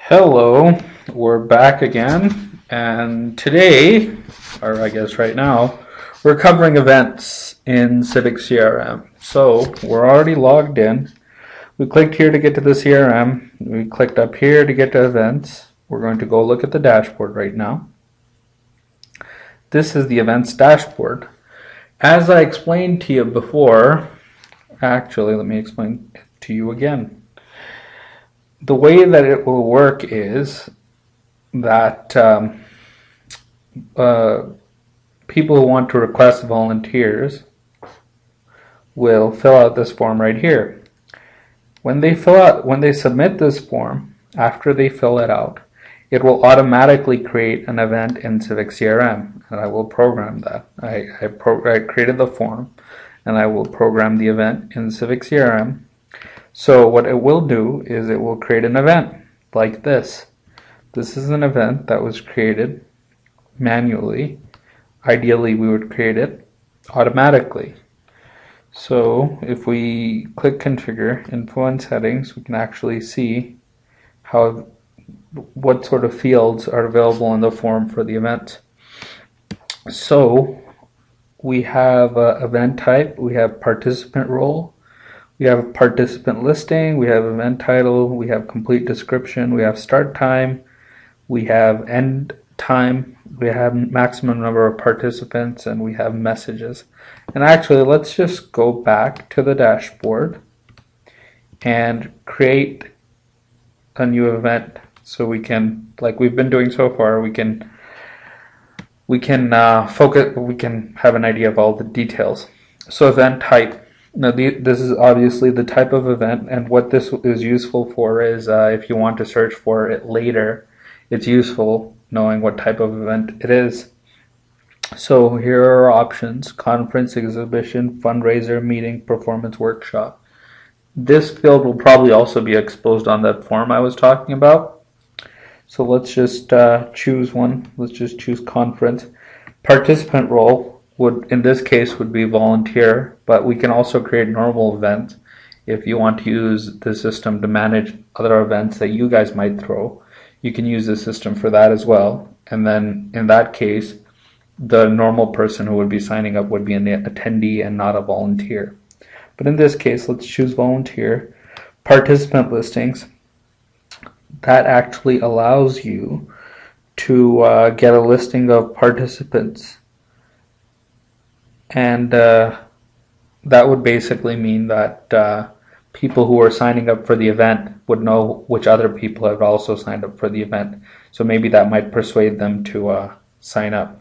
Hello, we're back again, and today, or I guess right now, we're covering events in CiviCRM. So we're already logged in. We clicked here to get to the CRM. We clicked up here to get to events. We're going to go look at the dashboard right now. This is the events dashboard. As I explained to you before, actually, let me explain it to you again. The way that it will work is that people who want to request volunteers will fill out this form right here. When they submit this form, after they fill it out, it will automatically create an event in CiviCRM, and I will program that. I created the form, and I will program the event in CiviCRM. So what it will do is it will create an event like this. This is an event that was created manually. Ideally, we would create it automatically. So if we click Configure, Info and Settings, we can actually see what sort of fields are available in the form for the event. So we have event type, we have participant role, we have participant listing, we have event title, we have complete description, we have start time, we have end time, we have maximum number of participants, and we have messages. And actually, let's just go back to the dashboard and create a new event so we can, like we've been doing so far, we can focus, we can have an idea of all the details. So event type. Now this is obviously the type of event, and what this is useful for is if you want to search for it later, it's useful knowing what type of event it is. So here are our options: conference, exhibition, fundraiser, meeting, performance, workshop. This field will probably also be exposed on that form I was talking about. So let's just choose one. Let's just choose conference. Participant role would, in this case, would be volunteer, but we can also create normal events if you want to use the system to manage other events that you guys might throw. You can use the system for that as well, and then in that case the normal person who would be signing up would be an attendee and not a volunteer. But in this case, let's choose volunteer. Participant listings, that actually allows you to get a listing of participants, and that would basically mean that people who are signing up for the event would know which other people have also signed up for the event. So maybe that might persuade them to sign up.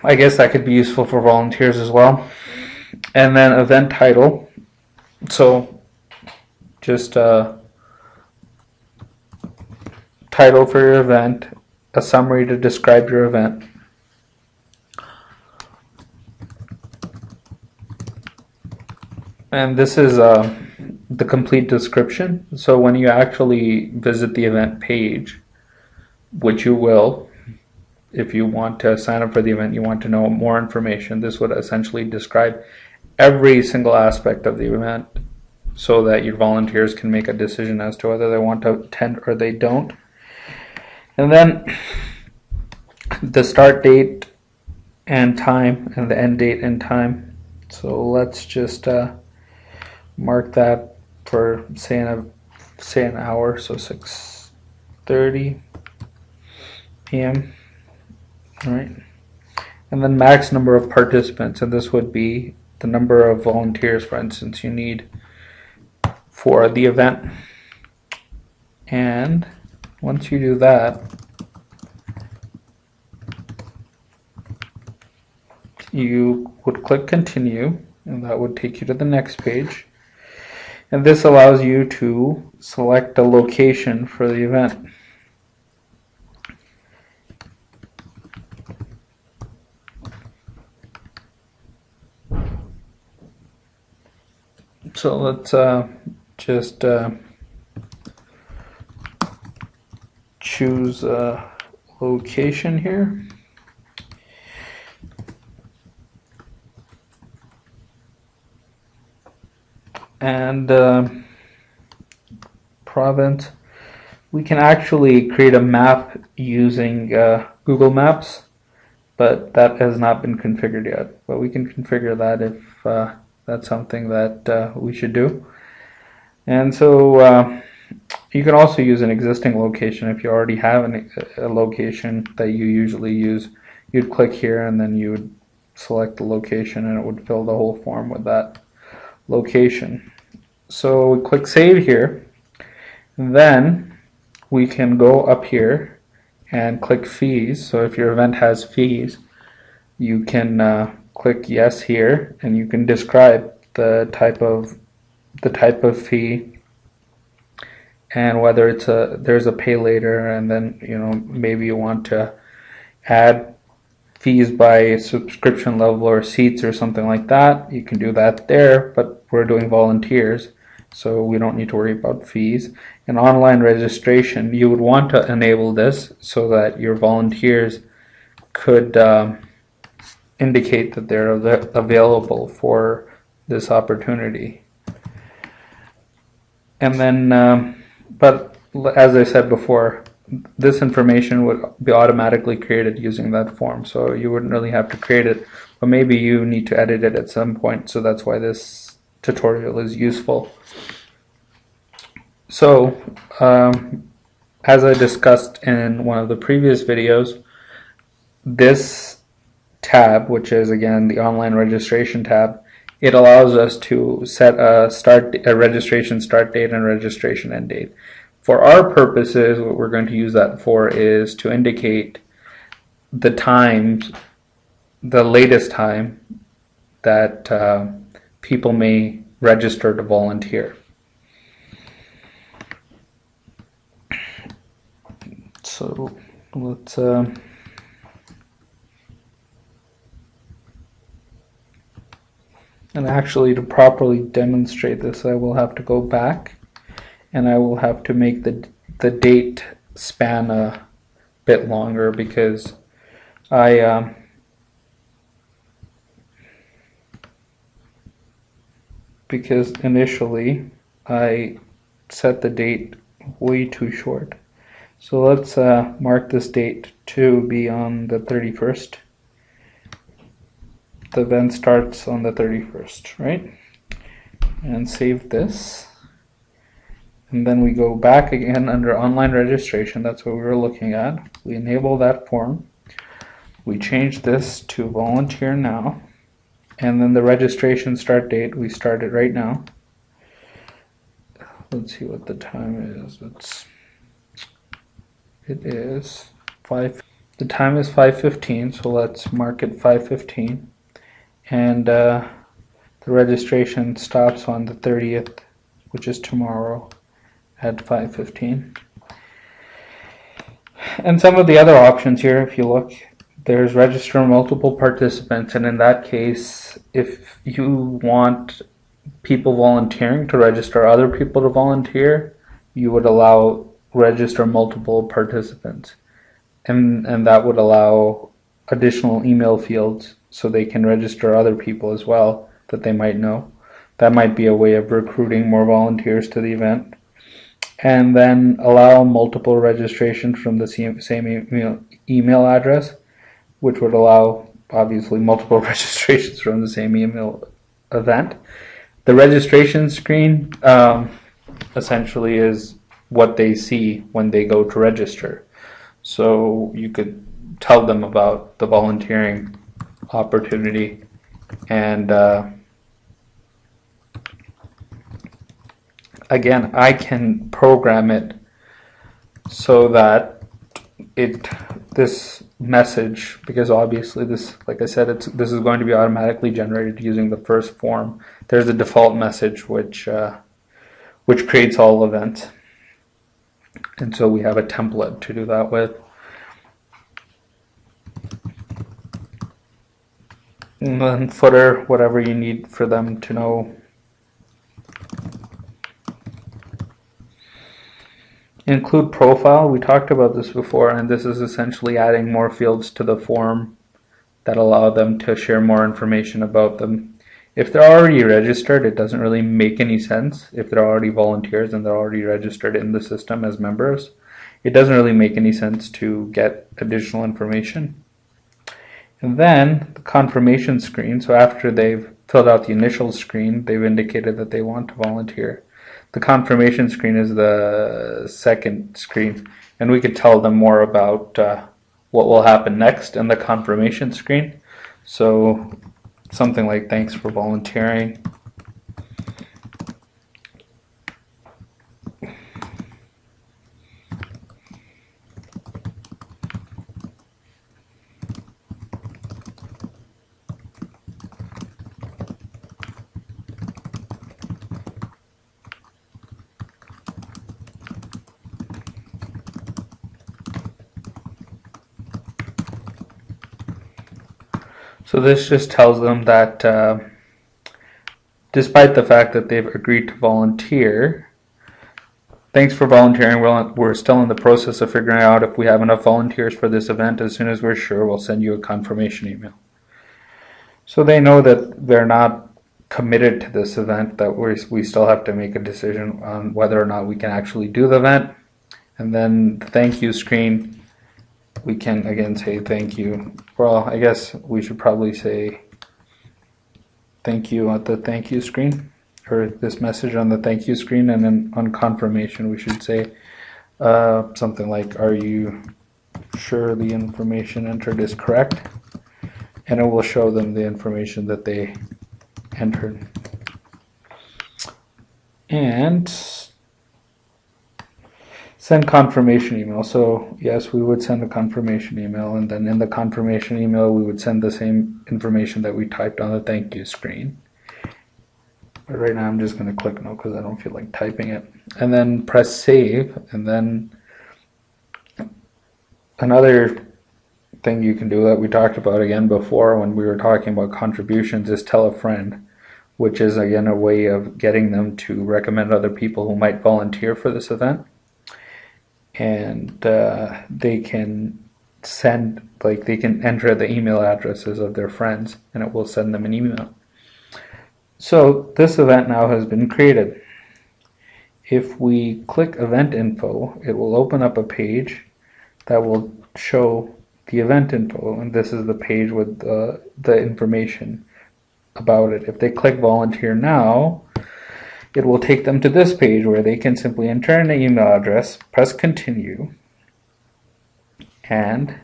I guess that could be useful for volunteers as well. And then event title. So just title for your event, a summary to describe your event. And this is the complete description. So when you actually visit the event page, which you will, if you want to sign up for the event, you want to know more information, this would essentially describe every single aspect of the event so that your volunteers can make a decision as to whether they want to attend or they don't. And then the start date and time and the end date and time. So let's just mark that for say an hour, so 6:30 p.m. All right, and then max number of participants, and this would be the number of volunteers, for instance, you need for the event. And once you do that, you would click continue, and that would take you to the next page. And this allows you to select a location for the event. So let's just choose a location here. And province. We can actually create a map using Google Maps, but that has not been configured yet. But we can configure that if that's something that we should do. And so you can also use an existing location. If you already have a location that you usually use, you'd click here and then you would select the location and it would fill the whole form with that location. So we click Save here. Then we can go up here and click Fees. So if your event has fees, you can click Yes here, and you can describe the type of fee and whether there's a pay later, and then maybe you want to add fees by subscription level or seats or something like that. You can do that there, but we're doing volunteers, so we don't need to worry about fees. And online registration, you would want to enable this so that your volunteers could indicate that they're available for this opportunity. And then, but as I said before, this information would be automatically created using that form, so you wouldn't really have to create it, but maybe you need to edit it at some point, so that's why this tutorial is useful. So, as I discussed in one of the previous videos, this tab, which is again the online registration tab, it allows us to set a registration start date and registration end date. For our purposes, what we're going to use that for is to indicate the times, the latest time that people may register to volunteer. So let's and actually, to properly demonstrate this, I will have to go back and I will have to make the date span a bit longer, because because initially I set the date way too short. So let's mark this date to be on the 31st. The event starts on the 31st, right? And save this. And then we go back again under online registration. That's what we were looking at. We enable that form. We change this to volunteer now. And then the registration start date, we start it right now. Let's see what the time is. The time is 5:15, so let's mark it 5:15. And the registration stops on the 30th, which is tomorrow at 5:15. And some of the other options here, if you look, there's register multiple participants, and in that case, if you want people volunteering to register other people to volunteer, you would allow register multiple participants, and that would allow additional email fields so they can register other people as well that they might know. That might be a way of recruiting more volunteers to the event. And then allow multiple registrations from the same email address, which would allow obviously multiple registrations from the same email event. The registration screen essentially is what they see when they go to register. So you could tell them about the volunteering opportunity, and again, I can program it so that this message, because obviously this, like I said, this is going to be automatically generated using the first form. There's a default message which creates all events, and so we have a template to do that with. And then footer, whatever you need for them to know. Include profile, we talked about this before, and this is essentially adding more fields to the form that allow them to share more information about them. If they're already registered, it doesn't really make any sense. If they're already volunteers and they're already registered in the system as members, it doesn't really make any sense to get additional information. And then the confirmation screen, so after they've filled out the initial screen, they've indicated that they want to volunteer. The confirmation screen is the second screen, and we could tell them more about what will happen next in the confirmation screen. So something like, thanks for volunteering. So this just tells them that despite the fact that they've agreed to volunteer, thanks for volunteering. We're still in the process of figuring out if we have enough volunteers for this event. As soon as we're sure, we'll send you a confirmation email. So they know that they're not committed to this event, that we still have to make a decision on whether or not we can actually do the event. And then the thank you screen, we can again say thank you. Well, I guess we should probably say thank you at the thank you screen, or this message on the thank you screen, and then on confirmation we should say something like, are you sure the information entered is correct? And it will show them the information that they entered. And send confirmation email. So yes, we would send a confirmation email, and then in the confirmation email we would send the same information that we typed on the thank you screen. But right now I'm just going to click no because I don't feel like typing it. And then press save, and then another thing you can do that we talked about again before when we were talking about contributions is tell a friend, which is again a way of getting them to recommend other people who might volunteer for this event. And they can send, like, they can enter the email addresses of their friends, and it will send them an email. So this event now has been created. If we click event info, it will open up a page that will show the event info, and this is the page with the information about it. If they click volunteer now, it will take them to this page where they can simply enter an email address, press continue, and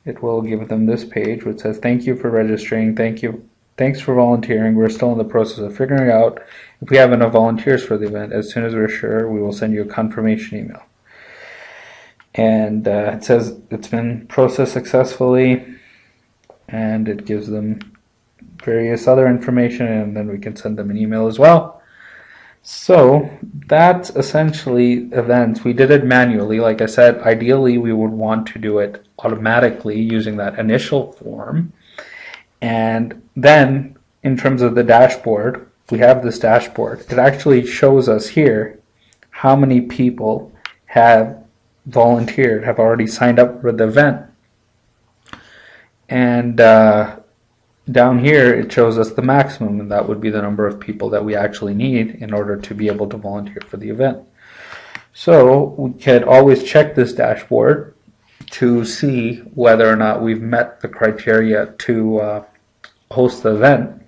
it will give them this page which says thank you for registering, thanks for volunteering. We're still in the process of figuring out if we have enough volunteers for the event. As soon as we're sure, we will send you a confirmation email. And it says it's been processed successfully, and it gives them various other information, and then we can send them an email as well. So that's essentially events. We did it manually. Like I said, ideally we would want to do it automatically using that initial form. And then in terms of the dashboard, we have this dashboard. It actually shows us here how many people have volunteered, have already signed up for the event. And down here it shows us the maximum, and that would be the number of people that we actually need in order to be able to volunteer for the event. So we could always check this dashboard to see whether or not we've met the criteria to host the event.